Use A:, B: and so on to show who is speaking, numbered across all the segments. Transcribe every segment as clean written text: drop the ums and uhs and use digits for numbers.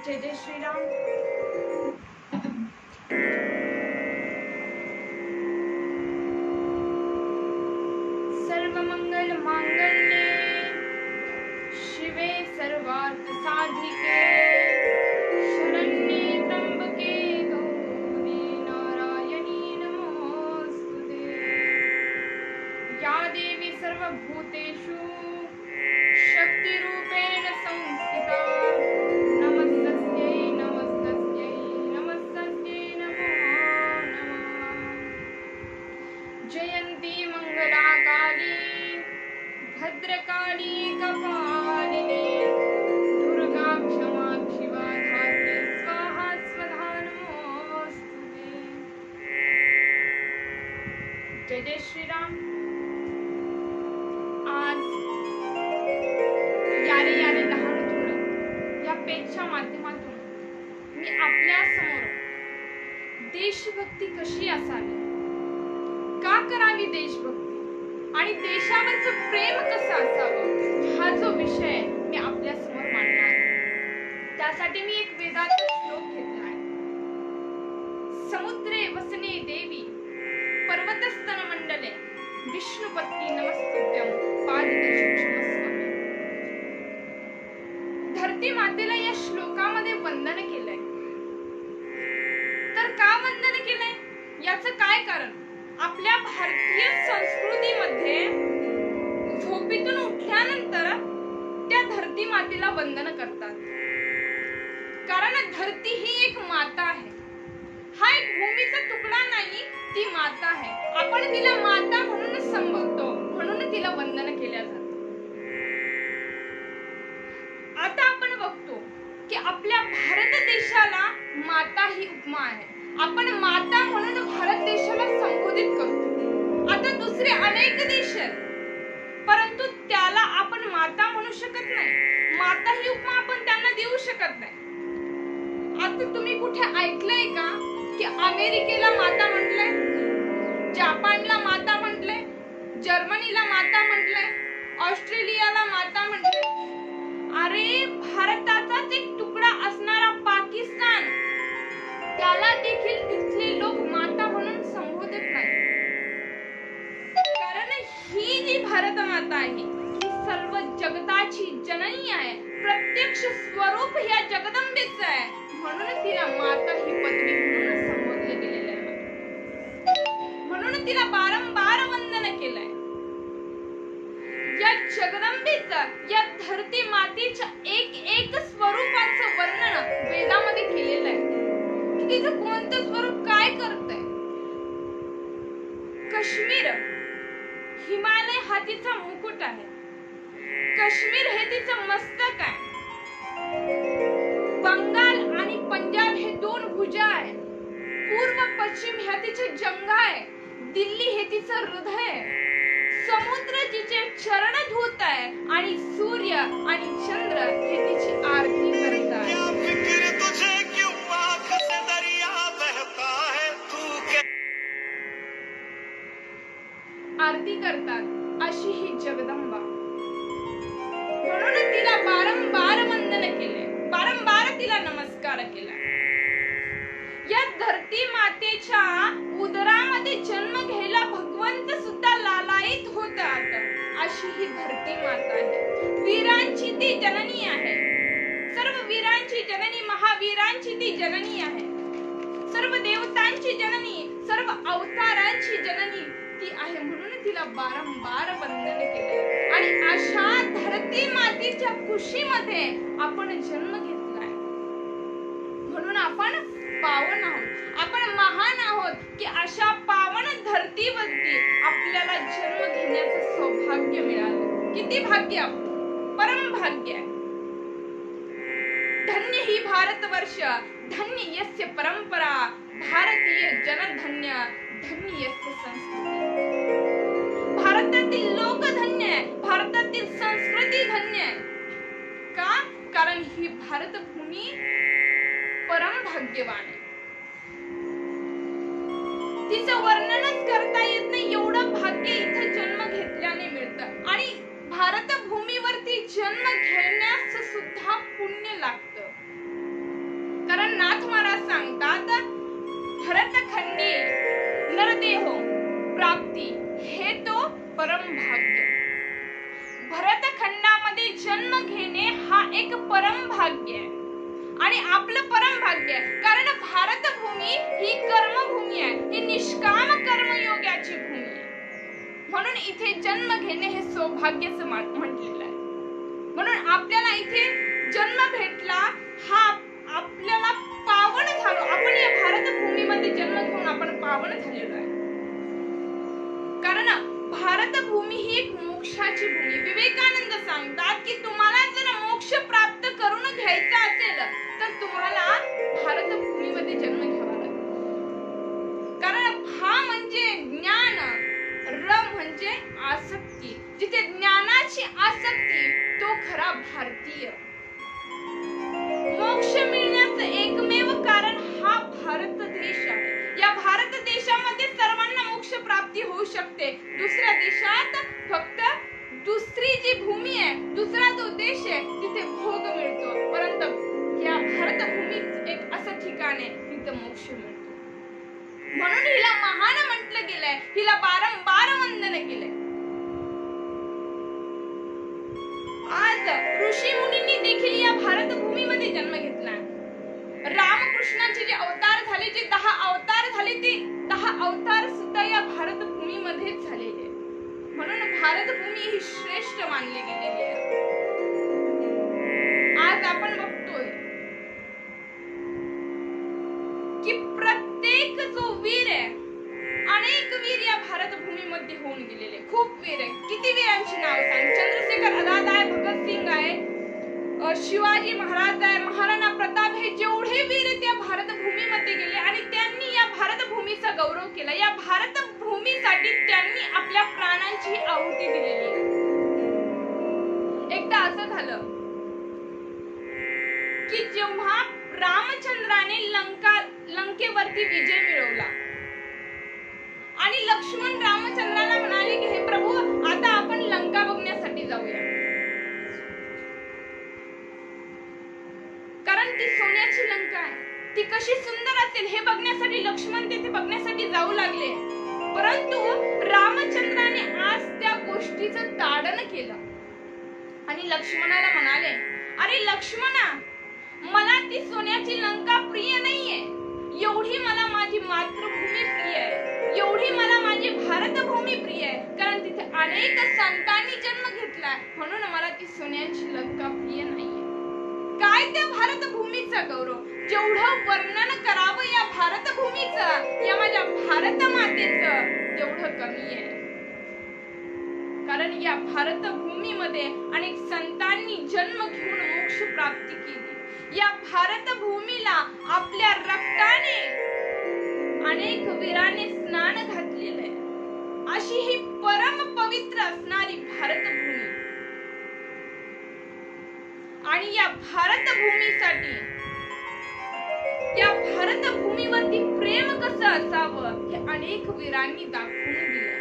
A: जय जय श्रीराम। सर्वमंगल मांगल्ये शिवे सर्वार्थ साधिके शरण्ये त्र्यंबके गौरी नारायणी नमोस्तुते। या देवी सर्वभूतेषु शक्तिरूपेण संस्थिता नमस्तस्यै नमस्तस्यै नमस्तस्यै नमो नमः। जयन्ती मंगलाकाली भद्रकाली कपालिनी दुर्गा क्षमा शिवा धात्री स्वाहा स्वधा नमोस्तुते। जय जय श्रीराम। आज यारे यारे लहान थोडं या पेजच्या माध्यमातून मी आपल्या समोर देशभक्ती कशी असावी, का करावी देशभक्ती आणि देशावरचं प्रेम कसं असावं, हा जो विषय मी आपल्या समोर मांडणार आहे। त्यासाठी मी एक वेदाचा श्लोक घेतला आहे। समुद्रे वसने देवी पर्वतस्तन मंडले विष्णुपत्नी नमस्तुभ्यं पाददेशं क्षमस्व। धरती मातेला या श्लोकामध्ये वंदन केलंय। तर का वंदन केलंय, याचं काय कारण? आपल्या भारतीय संस्कृतीमध्ये झोपेतून उठल्यानंतर त्या धरती मातेला वंदन करतात, कारण धरती ही एक माता आहे। हा एक भूमीचा तुकडा नाही, ती माता आहे। आपण तिला माता म्हणून संबोधतो, म्हणून तिला वंदन केल्या जातं। आता आपण बघतो की आपल्या भारत देशाला माता ही उपमा आहे। आपण माता म्हणून भारत देशाला संबोधित करतो। आता दुसरे अनेक देश आहेत, परंतु त्याला आपण माता म्हणू शकत नाही। माता ही उपमा आपण त्यांना देऊ शकत नाही। आता तुम्ही कुठे ऐकलंय का की अमेरिकेला माता म्हटलंय, जपानला माता म्हटलंय, जर्मनीला माता म्हटलंय, ऑस्ट्रेलियाला माता म्हटलंय? अरे, भारताचाच एक तुकडा असणारा पाकिस्तान, त्याला देखील तिथले लोक माता म्हणून संबोधत नाही। कारण ही जी भारत माता आहे ही सर्व जगताची जननी आहे, प्रत्यक्ष स्वरूप या जगदंबेचं आहे, म्हणून तिला माता ही पदवी म्हणून संबोधले गेलेले आहे। म्हणून तिला वारंवार वंदन केलंय। या जगदंबेचं, या धरती मातेच्या एक एक स्वरूपाचं वर्णन वेदामध्ये केलेलं आहे। तिचं कोणतं स्वरूप काय करतंय? काश्मीर, हिमालय हा तिचा मुकुट आहे। काश्मीर हे तिचं मस्तक आहे। बंगाल आणि पंजाब हे दोन भुजा आहे। पूर्व पश्चिम ह्या तिचे जंगा आहे। दिल्ली हे तिचं हृदय आहे। समुद्र तिचे चरण धुत आहे आणि सूर्य आणि चंद्र हे तिची आरती करत आहे। आरती करतात अशी ही जगदंबा, म्हणून तिला वारंवार वंदन केले, वारंवार तिला नमस्कार केला। या धरती मातेच्या उदरामध्ये जन्म घ्यायला भगवंत सुद्धा लालायित होतात, अशी ही धरती माता आहे। वीरांची ती जननी आहे, सर्व वीरांची जननी, महावीरांची ती जननी आहे, सर्व देवतांची जननी, सर्व अवतारांची जननी ती आहे, म्हणून तिला वारंवार वंदन केले। आणि अशा धरती मातेच्या कुशीमध्ये आपण जन्म घेतलाय, म्हणून आपण पावन आहोत, आपण महान आहोत की अशा पावन धरतीवरती आपल्याला जन्म घेण्याचं सौभाग्य मिळालं। किती भाग्य, परम भाग्य आहे। धन्य ही भारतवर्ष, धन्य यस्य परंपरा, भारतीय जनधन्य, धन्य यस्य संस्कृती। भारतातील लोक धन्य आहे, भारतातील संस्कृती धन्य आहे। का? कारण ही भारत भूमी परम भाग्यवान आहे। तिचं वर्णनच करता येत नाही, एवढं भाग्य इथं जन्म घेतल्याने मिळतं। आणि भारत भूमीवरती जन्म घेण्यास सुद्धा पुण्य लागतं। सांगतात, भरतखंडी नरदेहो प्राप्ती हे तो परम भाग्य. भरतखंडामध्ये जन्म घेणे हा एक परम भाग्य आहे आणि आपलं परम भाग्य आहे. कारण भारतभूमी ही कर्मभूमी आहे, ही निष्काम कर्मयोगाची भूमी आहे. म्हणून इथे जन्म घेणे हे सौभाग्याचं म्हटलेलं आहे. म्हणून आपल्याला इथे जन्म भेटला, हा आपल्याला पावन झालो. आपण या भारतभूमीमध्ये जन्म घेऊन आपण पावन झालेलो आहे. कारण भारतभूमी ही एक मोक्षाची भूमी. विवेकानंद सांगतात की तुम्हाला जर मोक्ष प्राप्त करून घ्यायचा असेल तर तुम्हाला भारतभूमीमध्ये जन्म घ्यावा लागेल. कारण भा म्हणजे ज्ञान, र म्हणजे आसक्ती. जिथे ज्ञानाची आसक्ती तो खरा भारतीय. मोक्ष मिळण्याचं एकमेव कारण हा भारत देश आहे. या भारत देशामध्ये सर्वांना मोक्ष प्राप्ती होऊ शकते. दुसऱ्या देशात फक्त दुसरी जी भूमी आहे, दुसरा जो देश आहे, तिथे भोग मिळतो. परंतु या भारतभूमीत एक असं ठिकाण आहे तिथे मोक्ष मिळतो. म्हणून हिला महान म्हटलं गेलंय, हिला बारंबार वंदन केलंय. आज ऋषी मुनींनी देखील या भारतभूमीमध्ये जन्म घेतला. रामकृष्णाचे जे अवतार झाले, जे 10 अवतार झाले, ते 10 अवतार सुद्धा या भारतभूमीमध्येच झालेले. म्हणून भारतभूमी ही श्रेष्ठ मानली गेलेली आहे. आज आपण बघतोय की प्रत्येक जो वीर आहे, अनेक वीर या भारतभूमीमध्ये होऊन गेलेले. खूप वीर आहे. किती वीरांची नाव सांग. चंद्रशेखर आझाद आहे, भगतसिंग आहे, शिवाजी महाराज आहे, महाराणा प्रताप, हे जेवढे वीर त्या भारतभूमीमध्ये गेले आणि त्यांनी या भारतभूमीचा गौरव केला. या भारतभूमीसाठी त्यांनी आपल्या प्राणांची आहुती दिलेली आहे. एकदा असं झालं की जेव्हा रामचंद्राने लंकेवरती विजय मिळवला आणि लक्ष्मण रामचंद्राला म्हणाले की हे प्रभू, आता आपण लंका बघण्यासाठी जाऊया. कारण ती सोन्याची लंका आहे, ती कशी सुंदर असेल हे बघण्यासाठी लक्ष्मण तिथे बघण्यासाठी जाऊ लागले. परंतु रामचंद्राने आज त्या गोष्टीचं ताडन केलं आणि लक्ष्मणाला म्हणाले, अरे लक्ष्मणा, मला ती सोन्याची लंका प्रिय नाहीये, एवढी मला माझी मातृभूमी प्रिय आहे, एवढी मला माझी भारतभूमी प्रिय आहे. कारण तिथे अनेक संतांनी जन्म घेतलाय, म्हणून मला ती सोन्याची लंका प्रिय नाहीये. काय त्या भारतभूमीचा गौरव, जेवढं वर्णन करावं या भारतभूमीचं, या माझ्या भारत मातेचं, तेवढं कमी आहे. कारण या भारतभूमीमध्ये अनेक संतांनी जन्म घेऊन मोक्ष प्राप्ती केली. या भारतभूमीला आपल्या रक्ताने अनेक वीरांनी स्नान घातलेलं आहे. अशी ही परम पवित्र असणारी भारतभूमी. आणि या भारतभूमीसाठी, या भारतभूमीवरती प्रेम कसं असावं हे अनेक वीरांनी दाखवून दिलं.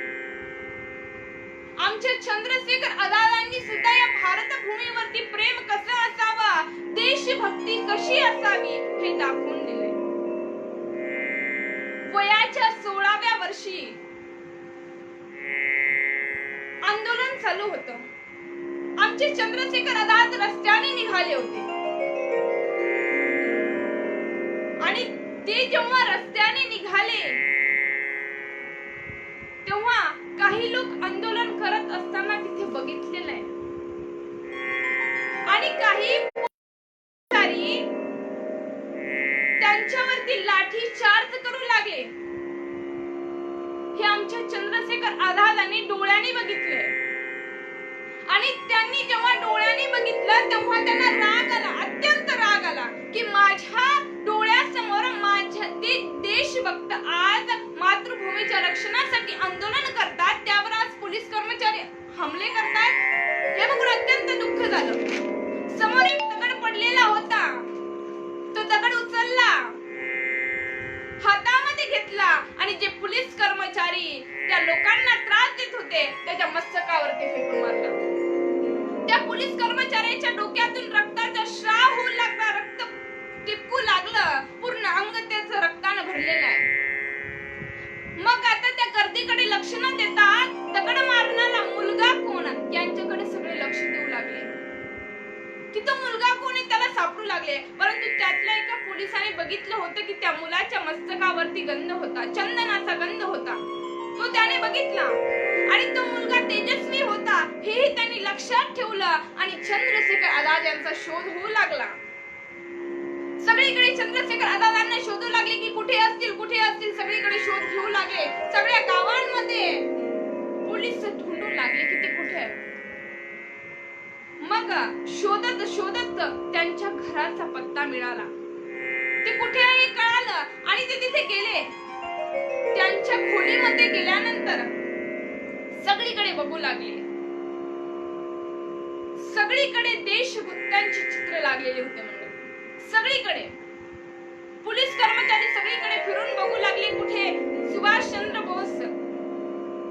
A: आमच्या चंद्रशेखर आझादांनी सुद्धा या भारतभूमीवरती प्रेम कसं असावं, देशभक्ती कशी असावी हे दाखवून दिले. वयाच्या 16व्या वर्षी आंदोलन चालू होतं. आमचे चंद्रशेखर आझाद रस्त्याने निघाले होते आणि ते जेव्हा रस्त्याने निघाले तेव्हा काही लोक आंदोलन करत असताना तिथे बघितलेलं आहे आणि काही त्यांच्यावरती लाठी चार्ज करू लागले. हे आमच्या चंद्रशेखर आझादांनी डोळ्यांनी बघितले आणि त्यांनी जेव्हा डोळ्यांनी बघितलं तेव्हा त्यांना राग आला, अत्यंत राग आला की माझ्या डोळ्यासमोर माझे देशभक्त आज मातृभूमीच्या रक्षणासाठी आंदोलन करतात, त्यावर आज पोलीस कर्मचारी हमले करतात. हे बघून अत्यंत दुःख झालं. समोर एक दगड पडलेला होता, तो दगड उचलला, हातामध्ये घेतला आणि जे पोलीस कर्मचारी त्या लोकांना त्रास देत होते त्याच्या मस्तकावरती फेकून मारला. त्या पोलीस कर्मचाऱ्याच्या डोक्यातून रक्ताचा श्राव होऊ लागला, रक्त टिपकू लागलं, पूर्ण अंग पतीकडे लक्ष न देता दगड मारणारा मुलगा कोण यांच्याकडे सगळे लक्ष देऊ लागले की तो मुलगा कोण आहे त्याला सापडू लागले. परंतु त्यातल्या एका पोलिसाने बघितलं होतं की त्या मुलाच्या मस्तकावरती गंध होता, चंदनाचा गंध होता. तो त्याने बघितला आणि तो मुलगा तेजस्वी होता हेही त्यांनी लक्षात ठेवलं आणि चंद्रशेखर आझाद यांचा शोध होऊ लागला. सगळीकडे चंद्रशेखर आझादांना शोधू लागले की कुठे असतील सगळीकडे शोध घेऊ लागले. सगळ्या गावांमध्ये पोलीस ढूंढू लागले की ते कुठे आहे. मग शोधत शोधत त्यांच्या घराचा पत्ता मिळाला. ते कुठे आहे कळालं आणि ते तिथे गेले. त्यांच्या खोलीमध्ये गेल्यानंतर सगळीकडे बघू लागले. सगळीकडे देशभक्तांची चित्र लागलेली होते. सगळीकडे पोलीस कर्मचारी सगळीकडे फिरून बघू लागले. कुठे सुभाषचंद्र बोस,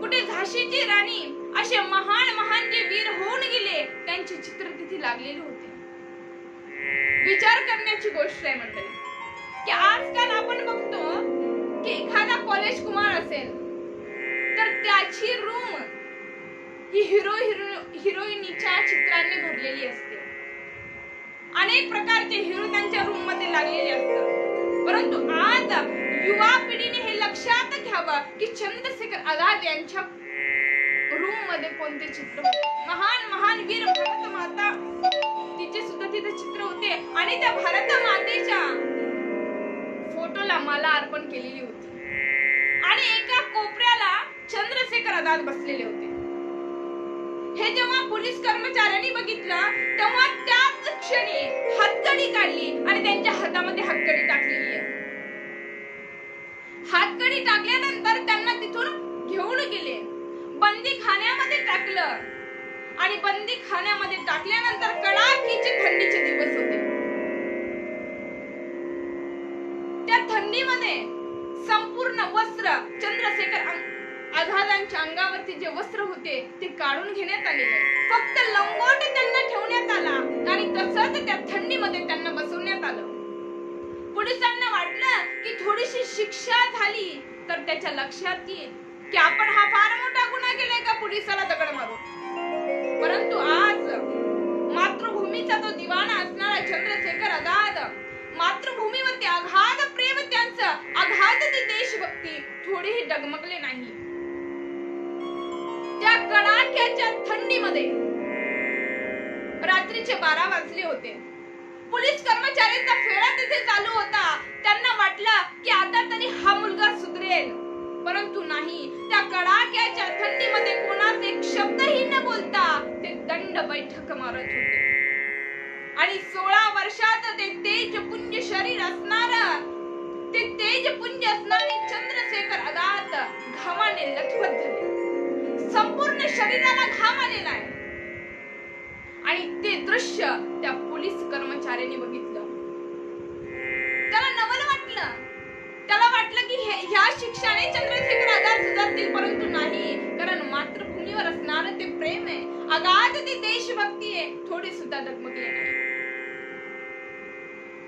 A: कुठे झाशीची राणी, असे महान महान जे वीर होऊन गेले त्यांचे चित्र तिथे लागलेले होते. विचार करण्याची गोष्ट आहे मंडळी की आजकाल आपण बघतो की एखादा कॉलेज कुमार असेल तर त्याची रूम ही हिरोईनीच्या चित्रांनी भरलेली असते. अनेक प्रकारचे हिरो त्यांच्या रूम मध्ये लागलेले असतात. परंतु आज युवा पिढीने हे लक्षात घ्यावं की चंद्रशेखर आझाद यांच्या रूम मध्ये कोणते चित्र होते. महान महान वीर भारत माता तिचे सुद्धा तिथे चित्र होते आणि त्या भारत मातेच्या फोटोला माला अर्पण केलेली होती आणि एका कोपऱ्याला चंद्रशेखर आझाद बसलेले होते. हे जेव्हा पोलीस कर्मचाऱ्यांनी बघितलं तेव्हा त्याच क्षणी हातकडी काढली आणि त्यांच्या हातामध्ये हातकडी टाकलेली आहे. हातकडी टाकल्यानंतर त्यांना तिथून घेऊन गेले, बंदी खान्यामध्ये टाकलं आणि बंदी खान्यामध्ये टाकल्यानंतर कडाकीचे थंडीचे दिवस होते. त्या थंडीमध्ये संपूर्ण वस्त्र चंद्रशेखर आझादांच्या अंगावरती जे वस्त्र होते ते काढून घेण्यात आलेले. फक्त लंगोट त्यांना ठेवण्यात आला आणि तसंच त्या थंडीमध्ये त्यांना बसवण्यात आलं. पोलिसांना वाटलं की थोडीशी शिक्षा झाली तर त्याच्या लक्षात येईल की आपण हा फार मोठा गुन्हा केलाय का पोलिसाला दगड मारून. परंतु आज मातृभूमीचा तो दिवाना असणारा चंद्रशेखर आझाद, मातृभूमीवरती अगाध प्रेम त्यांचं, अगाध ती देशभक्ती थोडीही डगमगले नाही. त्या कडाक्याच्या थंडीमध्ये रात्रीचे 12 वाजले होते. पोलीस कर्मचाऱ्यांचा फेरा तिथे चालू होता. त्यांना वाटलं की आता तरी हा मुलगा सुधरेल, परंतु नाही. त्या कडाक्याच्या थंडीमध्ये कोणाच एक शब्दही न बोलता ते दंड बैठक मारत होते आणि 16 वर्षात ते तेजपुंज शरीर असणार, ते तेजपुंज असणारे चंद्रशेखर आझाद घामाने लथबथ झाले. संपूर्ण शरीराला घाम आलेला आहे आणि ते दृश्य त्या पोलीस कर्मचाऱ्यांनी बघितलं. त्याला नवल वाटलं. त्याला वाटलं की ह्या शिक्षाने चंद्रशेखर आझाद सुधारतील, परंतु नाही. कारण मातृभूमीवर असणारं ते प्रेम आहे, अगाध ती देशभक्ती आहे, थोडी सुद्धा डगमगले नाही.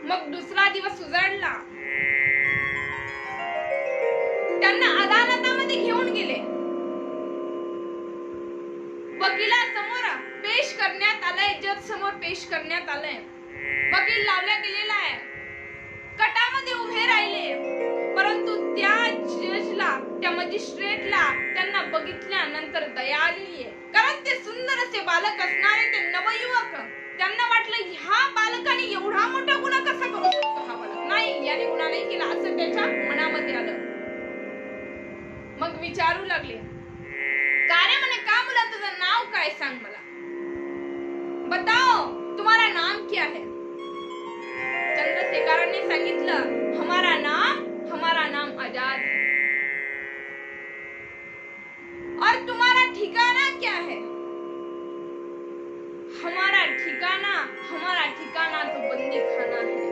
A: मग दुसरा दिवस उजाडला. त्यांना अदालतामध्ये घेऊन गेले. वकिलासमोर पेश करण्यात आलंय, जज समोर पेश करण्यात आलंय. वकील लावला गेलेला आहे. कटामध्ये उभे राहिले, परंतु त्या जजला, त्या मजिस्ट्रेटला त्यांना बघितल्यानंतर दया आलेली आहे. कारण ते सुंदर असे बालक असणारे ते नवयुवक, त्यांना वाटलं ह्या बालकाने एवढा मोठा गुन्हा कसा करू शकतो हा बालक. नाही, याने गुन्हा नाही केला असं त्याच्या मनामध्ये आलं. मग विचारू लागले, का रे म्हणे, का मुला तुझं नाव काय सांग मला, बताओ तुम्हारा नाम क्या है. चंद्रशेखरांनी सांगितलं, हमारा नाम आजाद है. और तुम्हारा ठिकाना क्या है. हमारा ठिकाना तो बंदी खाना है.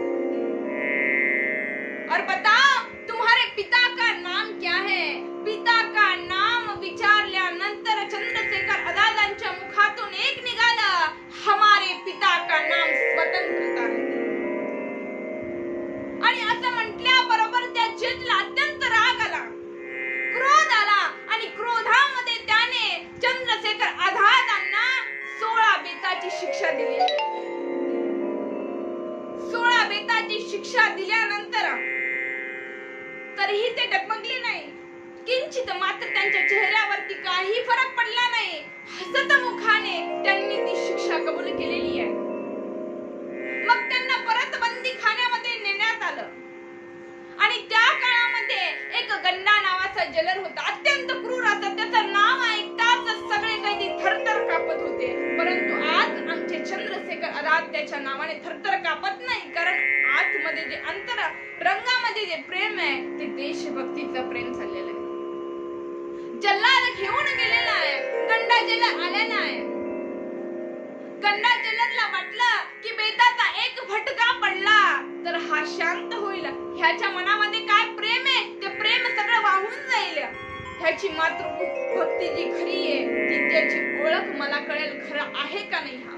A: और बताओ तुम्हारे पिता का नाम क्या है. पिता का नाम विचारल्यानंतर चंद्रशेखर आझादांच्या मुखातून एक निघालं, हमारे पिता का नाम स्वतंत्रता है. आणि असं म्हटल्याबरोबर त्या जजला अत्यंत राग आला, क्रोध आला आणि त्यांच्या चेहऱ्यावरती काही फरक पडला नाही. हसत मुखाने त्यांनी ती शिक्षा कबूल केलेली आहे. मग त्यांना परत बंदी खान्यामध्ये नेण्यात आलं आणि त्या काळामध्ये एक गंडा नावाचा जलर होता, अत्यंत क्रूर असा. त्याचं नाव ऐकताच सगळे कैदी थरथर कापत होते. परंतु आज आमचे चंद्रशेखर आझाद त्याच्या नावाने थरथर कापत नाही, कारण आतमध्ये जे अंतर रंगामध्ये जे प्रेम आहे ते देशभक्तीचं प्रेम चाललेलं आहे. जल्लाद घेऊन गेलेला आहे, गंडा जलर आलेला आहे. गंडा जलरला वाटलं की बेताचा एक फटका पडला तर हा शांत होईल. ह्याच्या मनामध्ये काय प्रेम आहे ते प्रेम सगळं वाहून जाईल. ह्याची मातृभक्ती जी खरी आहे ती त्याची ओळख मला कळेल खरं आहे का नाही हा.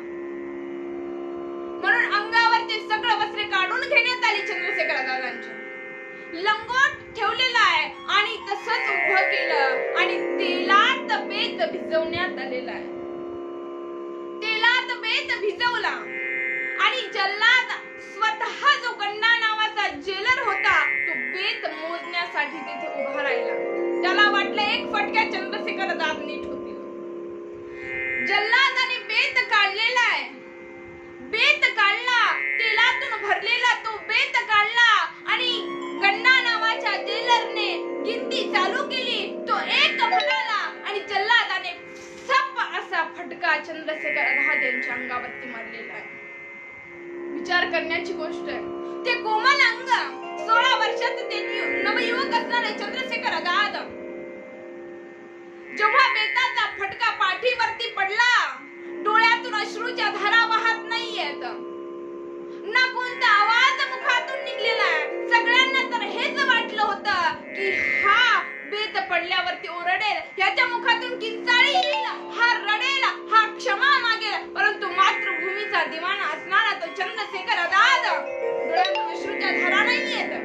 A: म्हणून अंगावरचे सगळं वस्त्रे काढून घेण्यात आली चंद्रशेखर आझादांच्या. लंगोट ठेवलेला आहे आणि तसंच उभं केलं आणि तेलात बेत भिजवण्यात आलेला आहे. तेलात बेत भिजवला आणि जल्लाद स्वतः जो गंडा नावाचा जेलर होता तो बेत मोजण्यासाठी तिथे उभा राहिला. त्याला वाटलं एक फटक्या चंद्रशेखर आझाद नीट होतील. जल्लादाने बेत काढलेला आहे, बेत काढला, तेलातून भरलेला तो बेत काढला आणि गंडा नावाच्या जेलरने गिनती चालू केली. तो एक म्हणाला आणि जल्लादाने सप असा फटका चंद्रशेखर आझाद यांच्या अंगावरती मारलेला आहे. विचार करण्याची गोष्ट आहे. ते कोमल अंग, 16 वर्षाचे ते नवयुवक असणारे चंद्रशेखर आझाद जेव्हा बेताचा फटका पाठीवरती पडला, डोळ्यातून अश्रूच्या धारा वाहत नाहीयेत, ना कोणता आवाज मुखातून निघलेला आहे. सगळ्यांना तर हेच वाटलं होतं की हा बेत पडल्यावरती ओरडेल, याच्या मुखातून किंचाळी येईल, हा रडेल, हा क्षमा मागेल. परंतु मातृभूमीचा दिवाना असणारा तो चंद्रशेखर आझाद डोळ्यातून अश्रूच्या धारा नाहीयेत,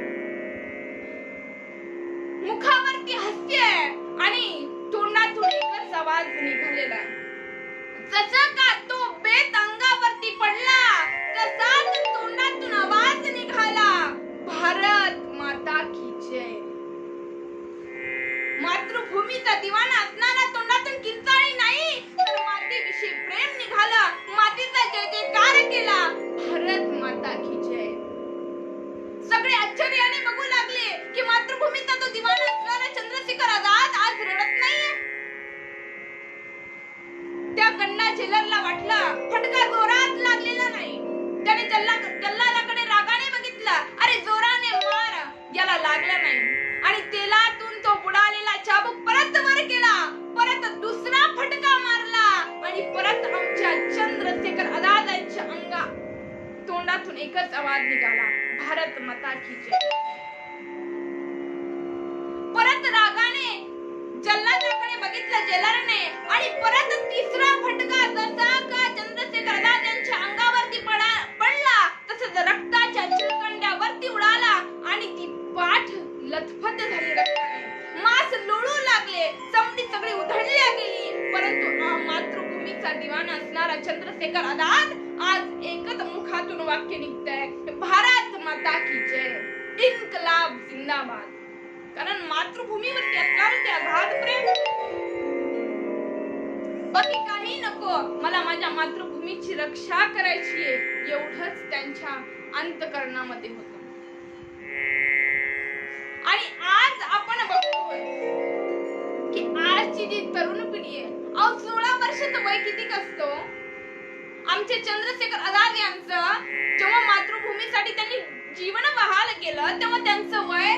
A: मुखावरती हास्य आहे आणि तोंडातून एकच आवाज निघालेला आहे. जसा का तो बेत अंगावरती पडला तसाच तोंडातून आवाज निघाला, भारत माता की जय. मातृभूमीचा दिवाना असणारा तोंडातून किंचाळी नाही तर मातेविषयी प्रेम निघालं, मातेचा जय जयकार केला, भारत माता की जय. सगळे आश्चर्याने बघू लागले की मातृभूमीचा तो दिवाना असणारा चंद्रशेखर आझाद आज रडत नाहीये. त्या गंडा जेलरला वाटलं फटका जोरात लागलेला नाही. त्याने जल्लादाकडे रागाने बघितलं, अरे जोराने मार, याला लागला नाही. आणि तेलातून तो बुडालेला चाबूक परत वर केला, परत दुसरा फटका मारला आणि परत आमच्या चंद्रशेखर आझादांच्या तोंडातून एकच आवाज निघाला, भारत माता की जय. परत रागाने जल्लादाकडे बघितलं जेलरने आणि परत तिसरा फटका जसा का चंद्रशेखर आझाद यांच्या अंगावरती पडला तसंच रक्ताच्या चिळकंड्यावरती उडाला आणि ती पाठ लथपथ झाली रक्ताने. मांस लोळू लागले, चमडी सगळी उधळल्या गेली. परंतु मातृभूमीचा दिवाना असणारा चंद्रशेखर आझाद आज एकच मुखातून वाक्य निघतंय, भारत माता की जय, इन्कलाब जिंदाबाद. कारण मातृभूमीवरती असणारं ते अगाध प्रेम, बाकी काही नको, मला माझ्या मातृभूमीची रक्षा करायची आहे, एवढंच त्यांच्या अंतःकरणामध्ये होतं. आणि आज आपण बघतोय की आजची जी तरुण पिढी आहे, 16 वर्षाचं वय किती असतो. आमचे चंद्रशेखर आझाद यांचं जेव्हा मातृभूमीसाठी त्यांनी जीवन वहाल केलं तेव्हा त्यांचं वय,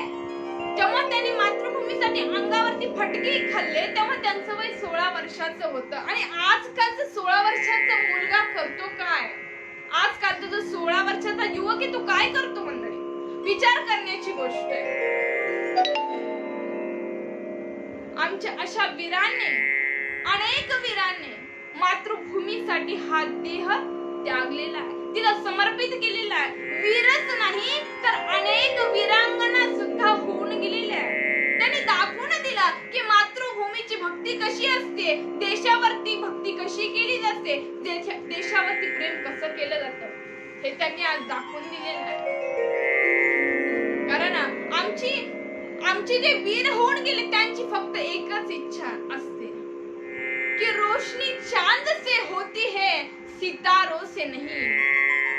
A: जेव्हा त्यांनी मातृभूमीसाठी अंगावरती फटके खाल्ले तेव्हा त्यांचं वय 16 वर्षाचं होतं. आणि आजकालचं 16 वर्षाचा मुलगा करतो काय? आजकालचा जो 16 वर्षाचा युवक आहे तो काय करतो मंडळी? विचार करण्याची गोष्ट आहे. आमच्या अशा वीरांनी, अनेक वीरांनी मातृभूमीसाठी हा देह त्यागलेला आहे, तिला समर्पित केलेला आहे. वीरच नाही तर अनेक वीरांगना सुद्धा होऊन गेलेल्या आहेत. त्यांनी दाखवून दिलं की मातृभूमीची भक्ती कशी असते, देशावरती भक्ती कशी केली जाते, देशावरती प्रेम कसं केलं जातं, हे त्यांनी आज दाखवून दिलेलं आहे. कारण आमची आमचे जे वीर होऊन गेले त्यांची फक्त एकच इच्छा असते कि रोशनी चांद से होती है सितारों से नहीं,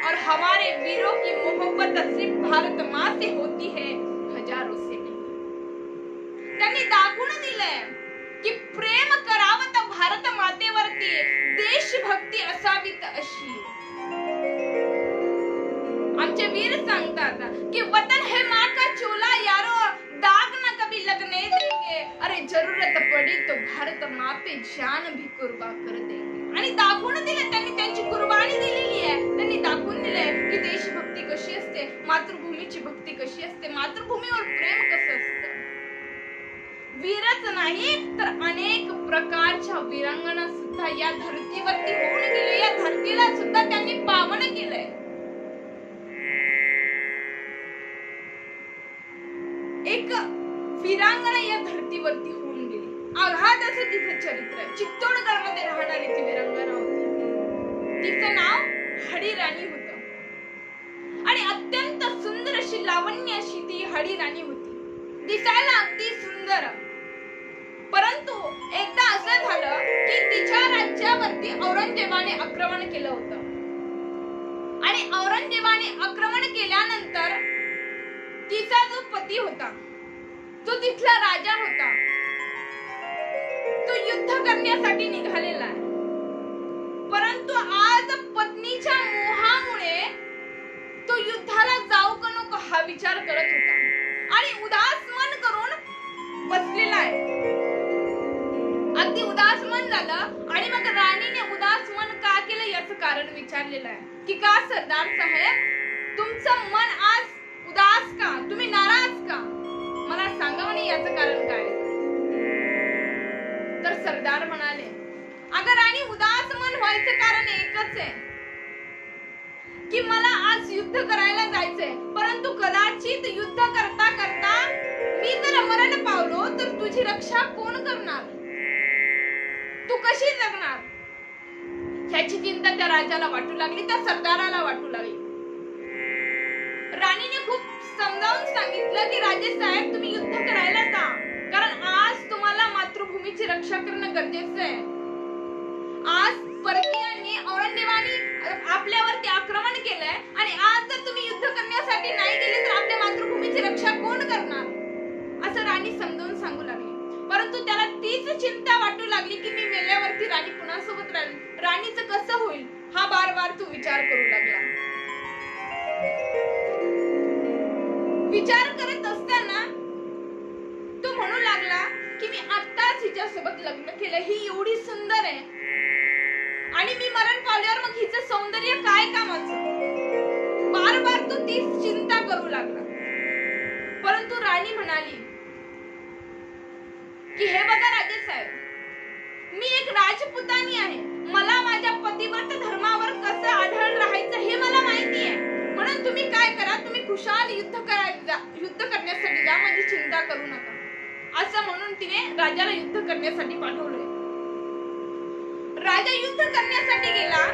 A: और हमारे वीरों की मोहब्बत सिर्फ भारत माँ से होती है, हजारों से नहीं। त्यांनी दाखवून दिलंय की प्रेम करावं तर भारत मातेवरती, देशभक्ती असावी तर अशी। आमचे वीर सांगतात कि वतन है माँ का चोला यारो, दाग न कभी लगने देंगे, अरे जरूरत पड़ी तो भारत माँ पे जान भी कुर्बान कर देंगे। आणि दाखवून दिले त्यांनी, त्यांची कुर्बानी दिलेली आहे। त्यांनी दाखवून दिलंय की देशभक्ती कशी असते, मातृभूमीची भक्ती कशी असते, मातृभूमीवर प्रेम कसं असतं। वीरच नाही तर अनेक प्रकारच्या वीरांगना सुद्धा या धरतीवरती होऊन गेले, या धरतीला सुद्धा त्यांनी पावन केलंय। एक वीरांगना या धरतीवरती होऊन गेली, आघात असं तिचं चरित्र आहे। चित्तोडगडमध्ये राहणारी ती वीरांगना होती, तिचं नाव हडी राणी होतं आणि अत्यंत सुंदर अशी लावण्य अशी ती हडी राणी होती, दिसायला अगदी सुंदर। परंतु एकदा असं झालं की तिच्या राज्यावरती औरंगजेबाने आक्रमण केलं होतं आणि औरंगजेबाने आक्रमण केल्यानंतर तिचा जो पती होता, जो तिथला राजा होता, तो युद्ध करण्यासाठी निघालेला आहे। परंतु आज पत्नीच्या मोहामुळे तो युद्धाला जाऊ का नको हा विचार करत होता आणि उदास मन करून बसलेला आहे। अगदी उदास मन झालं आणि मग राणीने उदास मन का केलं याचं कारण विचारलेलं आहे की का सरदार साहेब, तुमचं मन आज उदास का, तुम्ही नाराज का, मला सांगा म्हणे याचं कारण काय। तर सरदार म्हणाले, अगं राणी, उदास मन व्हायचं कारण एकच आहे की मला आज युद्ध करायला जायचंय, परंतु कदाचित युद्ध करता करता मी जर मरण पावलो तर तुझी रक्षा कोण करणार, तू कशी जगणार, ह्याची चिंता त्या राजाला वाटू लागली, त्या सरदाराला वाटू लागली। राणीने खूप समजावून सांगितलं की राजे साहेब, तुम्ही युद्ध करायला जा, कारण आज तुम्हाला मातृभूमीची रक्षा करणं गरजेचं आहे। आज परकीयांनी, औरंगजेबाने आपल्यावरती आक्रमण केलंय आणि आज जर तुम्ही युद्ध करण्यासाठी नाही गेले तर आपल्या मातृभूमीची रक्षा कोण करणार, असं राणी समजावून सांगू लागली। परंतु त्याला तीच चिंता वाटू लागली की मी मेल्यावरती राणी पुन्हा सोबत राहील, राणीचं कसं होईल हा बार बार तो विचार करू लागला। विचार करत असताना तो म्हणू लागला की मी आत्ताच हिच्यासोबत लग्न केलं, ही एवढी सुंदर आहे आणि मी मरण पावल्यावर मग हिचं सौंदर्य काय कामाचं, बार बार तो तीच चिंता करू लागला। परंतु राणी म्हणाली की हे बघा राजे साहेब, मी एक राजपुतानी आहे, मला माझ्या पतिव्रत धर्मावर कसं आढळून राहायचं हे मला माहिती आहे, म्हणून तुम्ही काय करा, तुम्ही खुशाल युद्ध करण्यासाठी जा, माझी चिंता करू नका, असं म्हणून तिने राजाला युद्ध करण्यासाठी पाठवलंय। राजा युद्ध करण्यासाठी गेला,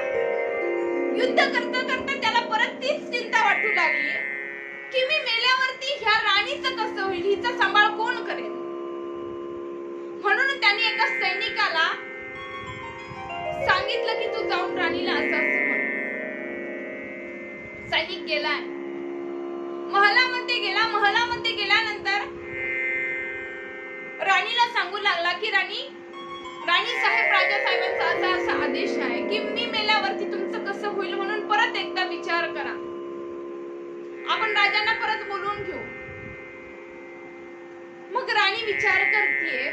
A: युद्ध करता करता त्याला परत तीच चिंता वाटू लागली की मी मेल्यावरती ह्या राणीचं कसं होईल, हिचा सांभाळ कोण करेल। म्हणून त्याने एका सैनिकाला सांगितलं की तू जाऊन राणीला असं असं म्हण। सैनिक गेलाय, महलामध्ये गेल्यानंतर राणीला सांगू लागला की राणी साहेब, राजा साहेबांचा असा असा आदेश आहे की मी मेल्यावरती तुमचं कसं होईल, म्हणून परत एकदा विचार करा, आपण राजांना परत बोलवून घेऊ। मग राणी विचार करतेय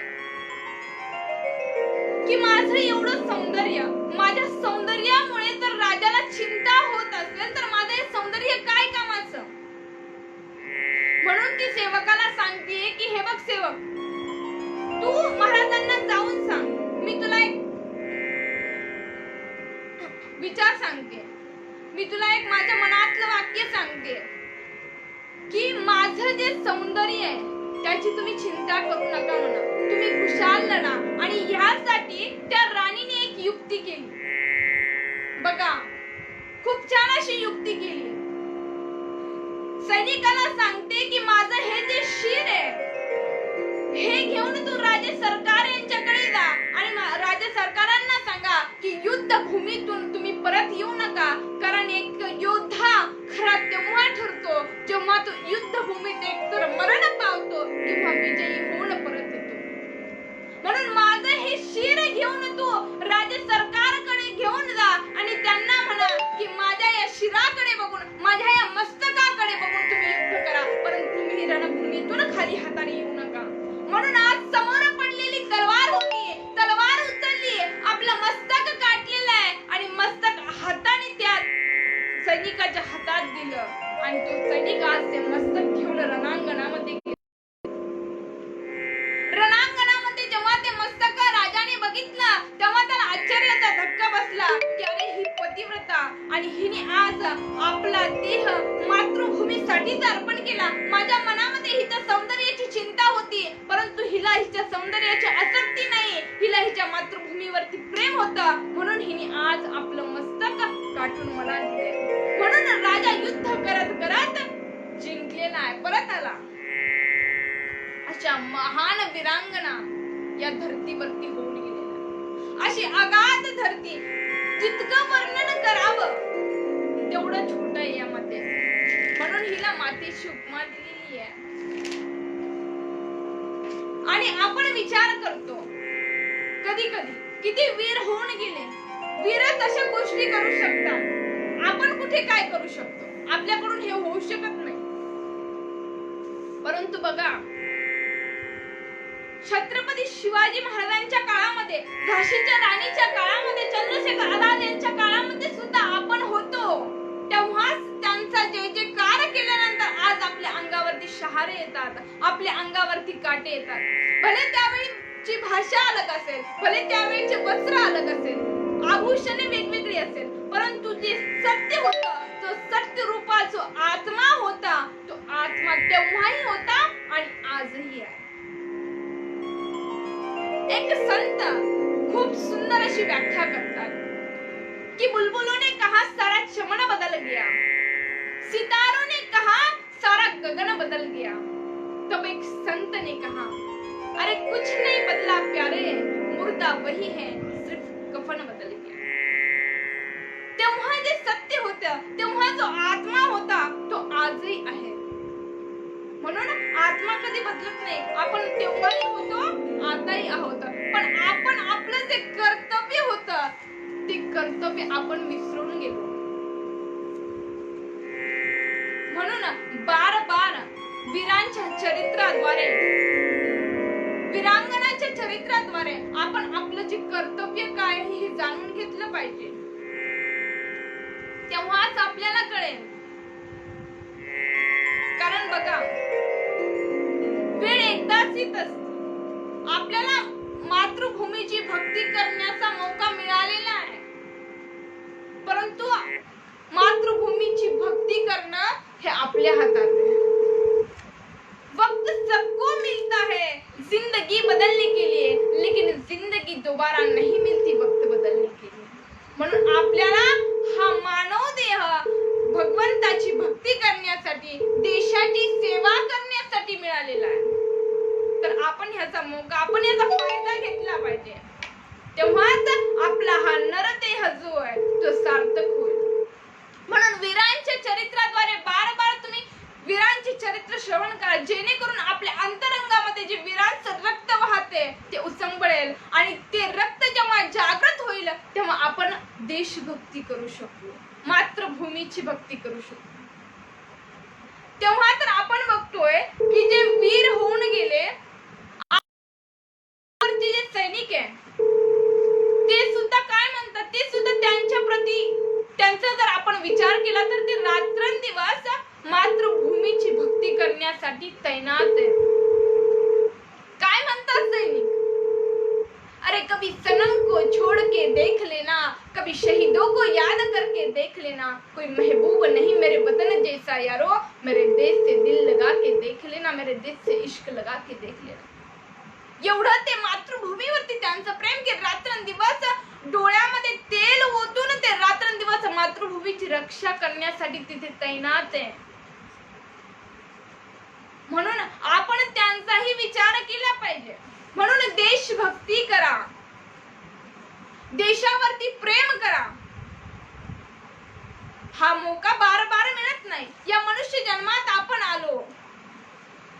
A: की माझं एवढं सौंदर्य, माझ्या सौंदर्यामुळे जर राजाला चिंता होत असेल तर माझं हे सौंदर्य काय कामाचं। म्हणून ती सेवकाला सांगते की हे बघ सेवक, तू महाराजांना जाऊन सांग, मी तुला एक विचार सांगते, मी तुला एक माझ्या मनातलं वाक्य सांगते की माझं जे सौंदर्य आहे त्याची तुम्ही चिंता करू नका म्हणा, तुम्ही खुशाल लढा। आणि ह्यासाठी त्या राणीने एक युक्ती केली, बघा खूप छान अशी युक्ती केली। सैनिकाला सांगते की माझं हे जे शिर आहे हे घेऊन तू राज्य सरकार यांच्याकडे जा आणि राज्य सरकारांना सांगा की युद्ध भूमीतून तुम्ही परत येऊ नका, कारण एक योद्धा खरा तेव्हा ठरतो जेव्हा तो युद्ध भूमीत एकतर मरण पावतो किंवा विजयी होऊन परत येतो. म्हणून माझं हे शिर घेऊन तू राज्य सरकारकडे घेऊन जा आणि त्यांना म्हणा की माझ्या या शिराकडे बघून, माझ्या या मस्तकाकडे बघून तुम्ही युद्ध करा, परंतु तुम्ही रणभूमीतून खाली हाताने येऊ नका. म्हणून आज समोर पडलेली तलवार होती, तलवार उचलली, आपलं मस्तक काटलेलं आहे आणि मस्तक हाताने त्या सैनिकाच्या हातात दिलं आणि तो सैनिक आज ते मस्तक घेऊन रणांगणामध्ये गेला. रणांगणामध्ये जेव्हा ते मस्तक राजाने बघितलं तेव्हा त्याला आश्चर्याचा धक्का बसला की अरे ही पतिव्रता आणि हिने आज आपला देह मातृभूमीसाठीच अर्पण केला. माझ्या मनामध्ये हिच्या सौंदर्याची चिंता होती, परंतु हिला हिच्या सौंदर्याची आसक्ती नाही, हिला हिच्या मातृभूमीवरती प्रेम होतं, म्हणून हिने आज आपलं मस्तक काटून मला दिले. म्हणून राजा युद्ध करत करत जिंकलेला आहे, परत आला. अशा महान वीरांगना या धरतीवरती होऊन गेलेल्या. अशी अगाध धरती, जितकं वर्णन करावं तेवढं छोट आहे यामध्ये, म्हणून हिला मातेची उपमा दिलेली आहे. आणि आपण विचार करतो कधी कधी किती वीर होऊन गेले, वीरच अशा गोष्टी करू शकतात, आपण कुठे काय करू शकतो, आपल्याकडून हे होऊ शकत नाही. परंतु बघा, छत्रपती शिवाजी महाराजांच्या काळामध्ये, झाशीच्या राणीच्या काळामध्ये, चंद्रशेखर आझाद यांच्या काळामध्ये सुद्धा आपण होतो, तेव्हाच त्यांचा जय जयकार केल्यानंतर आज आपल्या अंगावरती शहारे येतात, आपल्या अंगावरती काटे येतात. भले त्यावेळीची भाषा अलग असेल, भले त्यावेळीचे वस्त्र अलग असेल, आभूषणे वेगवेगळी असेल, परंतु जे सत्य होतं, तो सत्य रूपा जो आत्मा होता, तो आत्मा तेव्हाही होता आणि आजही आहे. एक संत खूप सुंदर अशी व्याख्या करतात कि बुलबुलों ने कहा सारा चमन बदल गया, सितारों ने कहा सारा गगन बदल गया, तब एक संत ने कहा अरे कुछ नहीं बदला प्यारे, मुर्दा वही है, सिर्फ कफन बदल गया. तेव्हा जे सत्य होतं, तेव्हा जो आत्मा होता, तो आजही आहे. म्हणून आत्मा कधी बदलत नाही, आपण तेव्हाही होतो, आताही आहोत, पण आपण आपलं जे कर्तव्य होतं ते कर्तव्य आपण विसरून गेलो. म्हणून बार बार वीरांच्या चरित्राद्वारे, वीरांगणाच्या चरित्राद्वारे आपण आपलं जे कर्तव्य काय आहे हे जाणून घेतलं पाहिजे, तेव्हाच आपल्याला कळेल. कारण बघा, वेळ एकदाच येत असते. आपल्याला मातृभूमीची भक्ती करण्याचा मौका मिळालेला आहे, परंतु मातृभूमीची भक्ती करणं हे आपल्या हातात आहे. वक्त सबको मिलता है जिंदगी बदलने के लिए, लेकिन जिंदगी दोबारा नहीं मिलती वक्त बदलने के लिए. म्हणून आपल्याला हा मानव देह भगवंताची भक्ती करण्यासाठी, देशाची सेवा करण्यासाठी मिळालेला आहे. तर आपण ह्याचा मौका, आपण याचा फायदा घेतला पाहिजे, तेव्हाच आपला हा नरदेह जो आहे तो सार्थक होईल. म्हणून वीरांच्या चरित्राद्वारे बार बार तुम्ही वीरांचे चरित्र श्रवण करा, जेणेकरून आपल्या अंतरंगामध्ये जे वीरांचं रक्त वाहते ते उसंबळेल आणि ते रक्त जेव्हा जागृत होईल तेव्हा आपण देशभक्ती करू शकू, मातृभूमीची भक्ती करू शकू. तेव्हा तर आपण बघतोय की जे वीर होऊन गेले, जे सैनिक आहे ते सुद्धा काय म्हणतात, ते सुद्धा त्यांच्या प्रती, त्यांचा जर आपण विचार केला तर ते रात्रंदिवस मातृभूमीची भक्ती करण्यासाठी तैनात आहे. काय म्हणतात सैनिक, अरे कभी सनम को छोड़ के देख लेना, कभी शहीदों को याद करके देख लेना, कोई महबूब नहीं मेरे वतन जैसा यारो, मेरे देश से दिल लगा के देख लेना, मेरे देश से इश्क लगा के देख लेना. एवढं ते मातृभूमीवरती त्यांचं प्रेम की रात्रंदिवस डोळ्यामध्ये तेल ओतून ते रात्रंदिवस मातृभूमीची रक्षा करण्यासाठी तिथे तैनात आहे. म्हणून आपण त्यांचाही विचार केला पाहिजे. म्हणून देशभक्ती करा, देशावरती प्रेम करा. हा मौका बार बार मिळत नाही. या मनुष्य जन्मात आपण आलो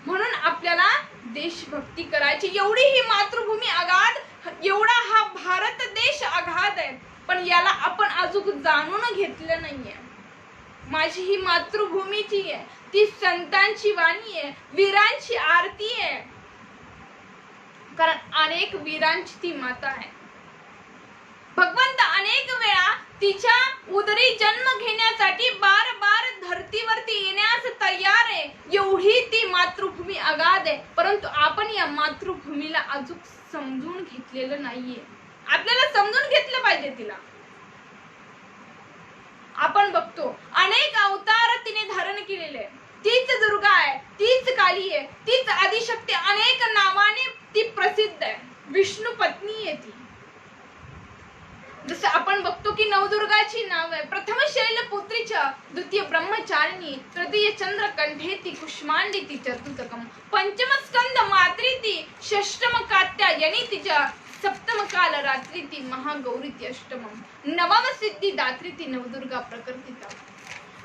A: म्हणून आपल्याला देशभक्ती करायची. एवढी ही मातृभूमी अगाध, एवढा हा भारत देश अगाध आहे, पण याला आपण अजून जाणून घेतलं नाहीये. माझी ही मातृभूमीची आहे, ती संतांची वाणी आहे, वीरांची आरती आहे. कारण अनेक वीरांची ती माता आहे. भगवंत अनेक वेळा तिच्या उदरी जन्म घेण्यासाठी बार बार धरतीवरती येण्यास तयार आहे. एवढी ती मातृभूमी अगाध आहे, परंतु आपण या मातृभूमीला अजून समजून घेतलेलं नाहीये. आपल्याला समजून घेतलं पाहिजे तिला. आपण बघतो अनेक अवतार तिने धारण केलेले. तीच दुर्गा आहे, तीच काली आहे, तीच आदिशक्ती, अनेक नावाने ती प्रसिद्ध आहे. विष्णू पत्नी आहे ती. जसं आपण बघतो की नवदुर्गाची नाव आहे. प्रथम शैलपुत्रीच, द्वितीय ब्रह्मचारिणी, तृतीय चंद्रकंठे ती, कुष्मांडी ती, चतुर्थकम, पंचम स्कंद मात्री ती, षष्टम कात्यायनी तिच्या, सप्तम काल रात्री ती, महागौरी ती, अष्टमम, नवम सिद्धी दात्री ती, नवदुर्गा प्रकृतीता.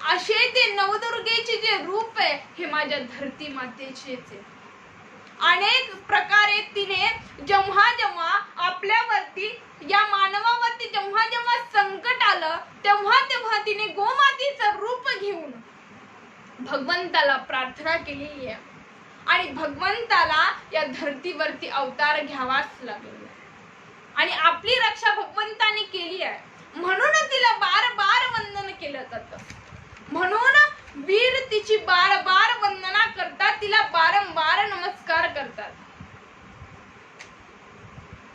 A: असे ते नवदुर्गेचे जे रूप आहे हे माझ्या धरती मातेचेच आहे. अनेक प्रकारे तिने जेव्हा जेव्हा आपल्यावरती, या मानवावरती जेव्हा जेव्हा संकट आलं तेव्हा तेव्हा तिने गोमातेचं रूप घेऊन भगवंताला प्रार्थना केलेली आहे. आणि भगवंताला या धरतीवरती अवतार घ्यावाच लागेल आणि आपली रक्षा भगवंताने केली आहे. म्हणून तिला बार बार वंदन केलं जातं. म्हणून वीर तिची बार बार वंदना करतात, तिला बारंबार नमस्कार करतात.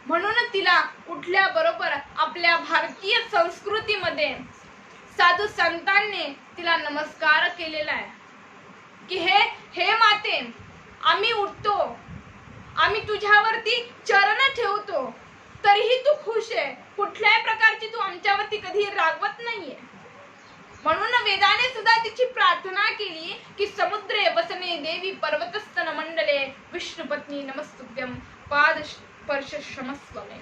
A: म्हणून तिला उठल्याबरोबर आपल्या भारतीय संस्कृतीमध्ये साधू संतांनी तिला नमस्कार केलेला आहे की हे माते, आम्ही उठतो, आम्ही तुझ्यावरती चरण ठेवतो, तरीही तू खुश आहे. कुठल्याही प्रकारची तू आमच्यावरती कधी रागवत नाहीये. म्हणून वेदाने सुद्धा तिची प्रार्थना केली की समुद्रे वसने देवी पर्वतस्तन मंडले विष्णुपत्नी नमस्तुभ्यम पाद स्पर्श क्षमस्वमे.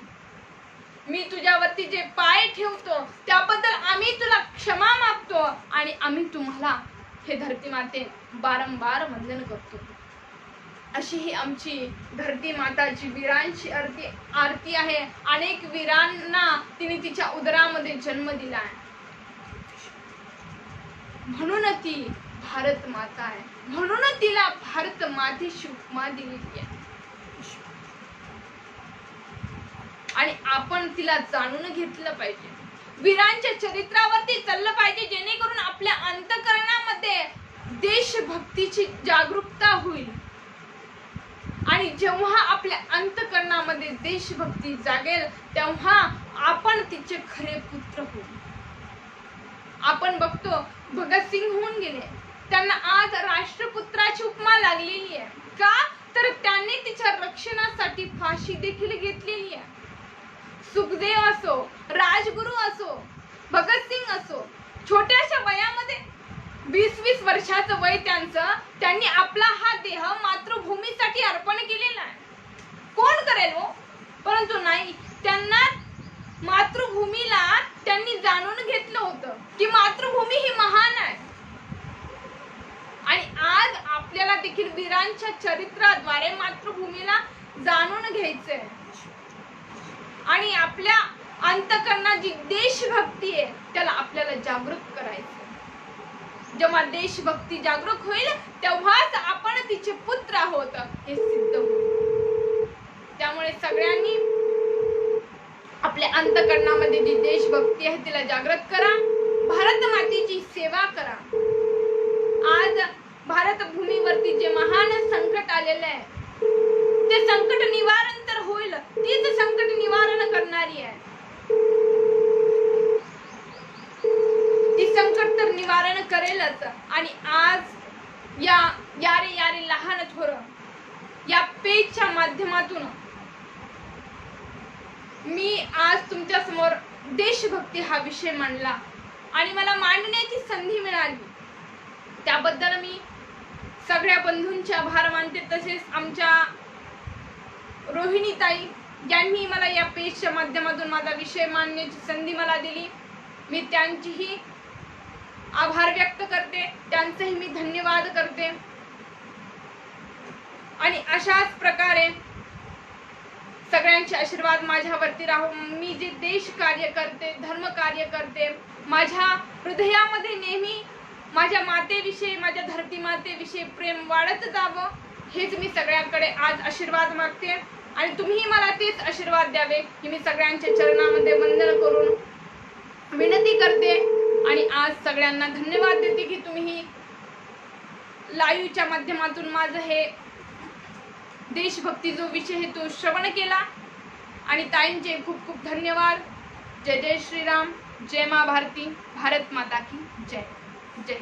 A: मी तुझ्यावरती जे पाय ठेवतो त्याबद्दल आम्ही तुला क्षमा मागतो आणि आम्ही तुम्हाला हे धरती माते बारंबार वंदन करतो. अशी ही आमची धरती माताची वीरांची आरती आहे. अनेक वीरांना तिने तिच्या उदरामध्ये जन्म दिला आहे. म्हणून ती भारत माता आहे. म्हणून तिला भारत मातेची उपमा दिलेली आहे. आणि आपण तिला जाणून घेतलं पाहिजे. वीरांच्या चरित्रावरती चाललं पाहिजे, जेणेकरून आपल्या अंतःकरणामध्ये देशभक्तीची जागरूकता होईल. आणि जेव्हा आपल्या अंतःकरणामध्ये देशभक्ती जागेल तेव्हा आपण तिचे खरे पुत्र होऊ. आपण बघतो भगतसिंग होऊन गेले, त्यांना आज राष्ट्रपुत्राची उपमा लागलेली आहे. का तर त्यांनी तिच्या रक्षणासाठी फाशी देखील घेतलेली आहे. सुखदेव असो, राजगुरू असो, भगतसिंग असो, छोट्याशा वयामध्ये 20-20 वर्षाचं वय त्यांचं, त्यांनी आपला हा देह मातृभूमीसाठी अर्पण केलेला आहे. कोण करेल हो? परंतु नाही, त्यांना मातृभूमीला त्यांनी जाणून घेतलं होतं की मातृभूमी ही महान आहे. आणि आज आपल्याला देखील वीरांच्या चरित्राद्वारे मातृभूमीला जाणून घ्यायचंय आणि आपल्या अंतःकरणात जी देशभक्ती आहे त्याला आपल्याला जागरूक करायचं. जेव्हा देशभक्ती जागरूक होईल तेव्हाच आपण तिचे पुत्र आहोत हे सिद्ध होईल. त्यामुळे सगळ्यांनी आपल्या अंतःकरणामध्ये जी देशभक्ती आहे तिला जागृत करा. भारत मातेची सेवा करा. आज भारत भूमीवरती जे महान संकट आलेले आहे ते संकट निवारण तर होईल, तीच संकट निवारण करणारी आहे. ती संकट तर निवारण करेलच. आणि आज यारे लहान थोर या पेजच्या माध्यमातून मी आज तुमच्या समोर देशभक्ती हा विषय मांडला आणि मला मांडण्याची संधी मिळाली, त्याबद्दल मी सगळ्या बंधूंचे आभार मानते, तसेच आमच्या रोहिणी ताई यांनी मला या पेजच्या माध्यमातून माझा विषय मांडण्याची संधी मला दिली. मी त्यांचीही आभार व्यक्त करते, त्यांचेही मी धन्यवाद करते. आणि अशाच प्रकारे सगळ्यांचे आशीर्वाद माझ्यावरती राहून मी जे देश कार्य करते, धर्म कार्य करते, माझ्या हृदयामध्ये नेहमी माझ्या मातेविषयी, माझ्या धरती मातेविषयी प्रेम वाढत जावं, हेच मी सगळ्यांकडे आज आशीर्वाद मागते. आणि तुम्ही मला तेच आशीर्वाद द्यावे ही मी सगळ्यांच्या चरणामध्ये वंदन करून विनंती करते. आणि आज सगळ्यांना धन्यवाद देते की तुम्ही लाईव्हच्या माध्यमातून माझं हे देशभक्ती जो विषय आहे तो श्रवण केला. आणि ताईंचे खूप खूप धन्यवाद. जय जय श्रीराम, जय माँ भारती, भारत माता की जय. जय.